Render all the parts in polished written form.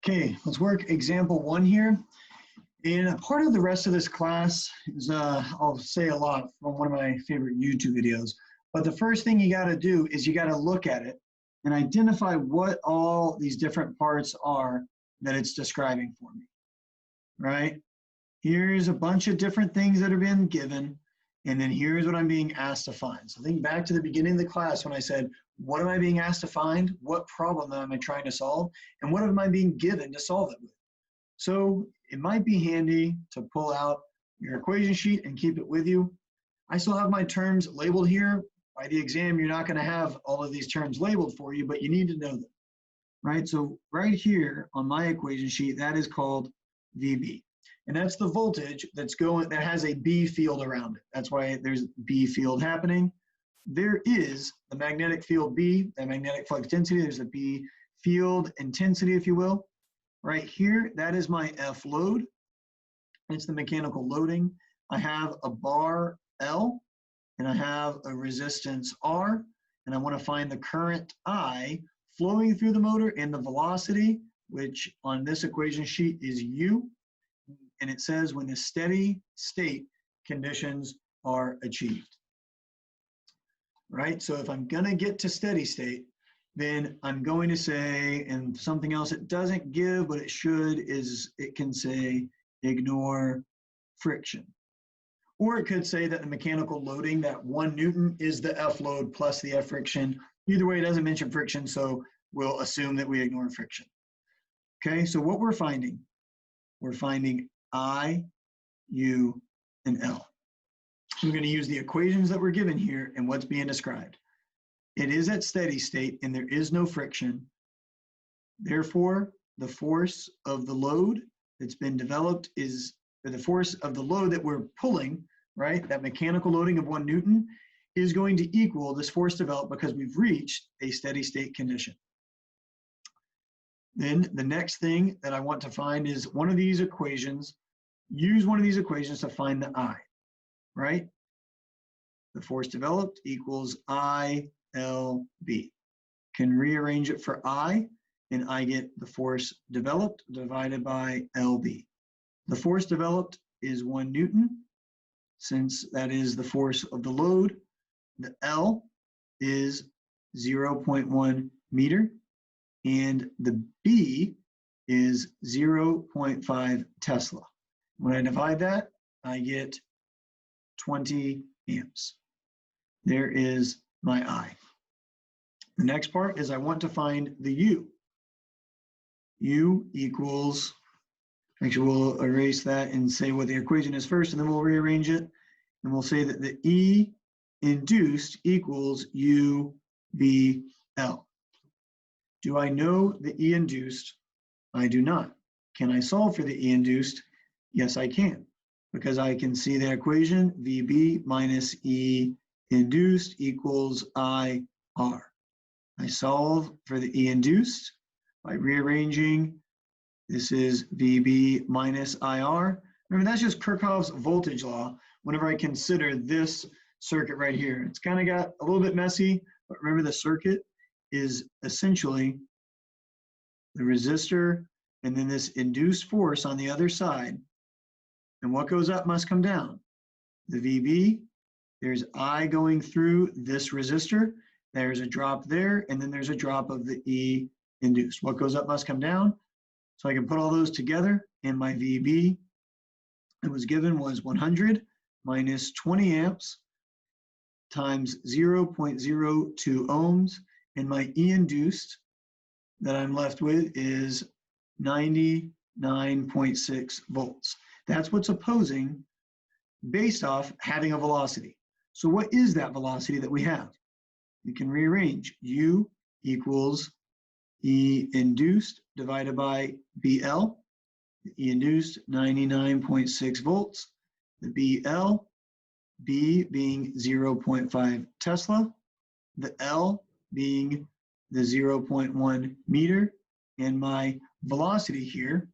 Okay, let's work example 1 here. And a part of the rest of this class is, I'll say a lot from one of my favorite YouTube videos. But the first thing you got to do is you got to look at it and identify what all these different parts are that it's describing for me, right? Here's a bunch of different things that have been given, and then here's what I'm being asked to find. So think back to the beginning of the class when I said, what am I being asked to find? What problem am I trying to solve? And what am I being given to solve it with? So it might be handy to pull out your equation sheet and keep it with you. I still have my terms labeled here. By the exam, you're not going to have all of these terms labeled for you, but you need to know them, right? So right here on my equation sheet, that is called VB. And that's the voltage that has a B field around it. That's why there's B field happening. There is the magnetic field B, the magnetic flux density. There's a B field intensity, if you will. Right here, that is my F load. It's the mechanical loading. I have a bar L, and I have a resistance R, and I want to find the current I flowing through the motor and the velocity, which on this equation sheet is U. And it says when the steady state conditions are achieved. Right? So if I'm going to get to steady state, then I'm going to say, and something else it doesn't give, but it should, is it can say ignore friction. Or it could say that the mechanical loading, that 1 Newton, is the F load plus the F friction. Either way, it doesn't mention friction, so we'll assume that we ignore friction. Okay, so what we're finding I, U, and L. We're going to use the equations that were given here and what's being described. It is at steady state and there is no friction. Therefore, the force of the load that's been developed is, or the force of the load that we're pulling, right, that mechanical loading of 1 Newton, is going to equal this force developed because we've reached a steady state condition. Then the next thing that I want to find is one of these equations. Use one of these equations to find the I, right? The force developed equals ILB. Can rearrange it for I, and I get the force developed divided by LB. The force developed is 1 Newton, since that is the force of the load. The L is 0.1 meter, and the B is 0.5 Tesla. When I divide that, I get 20 amps. There is my I. The next part is I want to find the U. U equals, actually we'll erase that and say what the equation is first, and then we'll rearrange it. And we'll say that the E induced equals UBL. Do I know the E induced? I do not. Can I solve for the E induced? Yes, I can, because I can see the equation VB minus E induced equals IR. I solve for the E induced by rearranging. This is VB minus IR. Remember, that's just Kirchhoff's voltage law whenever I consider this circuit right here. It's kind of got a little bit messy, but remember the circuit is essentially the resistor and then this induced force on the other side. And what goes up must come down. The VB, there's I going through this resistor. There's a drop there, and then there's a drop of the E induced. What goes up must come down. So I can put all those together, and my VB that was given was 100 minus 20 amps times 0.02 ohms, and my E induced that I'm left with is 99.6 volts. That's what's opposing based off having a velocity. So what is that velocity that we have? We can rearrange. U equals E induced divided by BL. The E induced, 99.6 volts. The BL, B being 0.5 Tesla. The L being the 0.1 meter. And my velocity here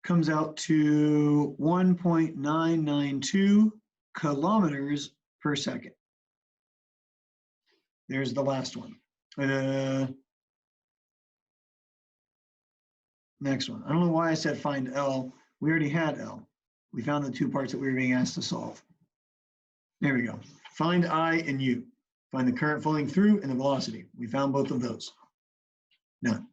comes out to 1.992 kilometers per second. There's the last one. Next one. I don't know why I said find L. We already had L. We found the two parts that we were being asked to solve. There we go. Find I and U. Find the current flowing through and the velocity. We found both of those. Done.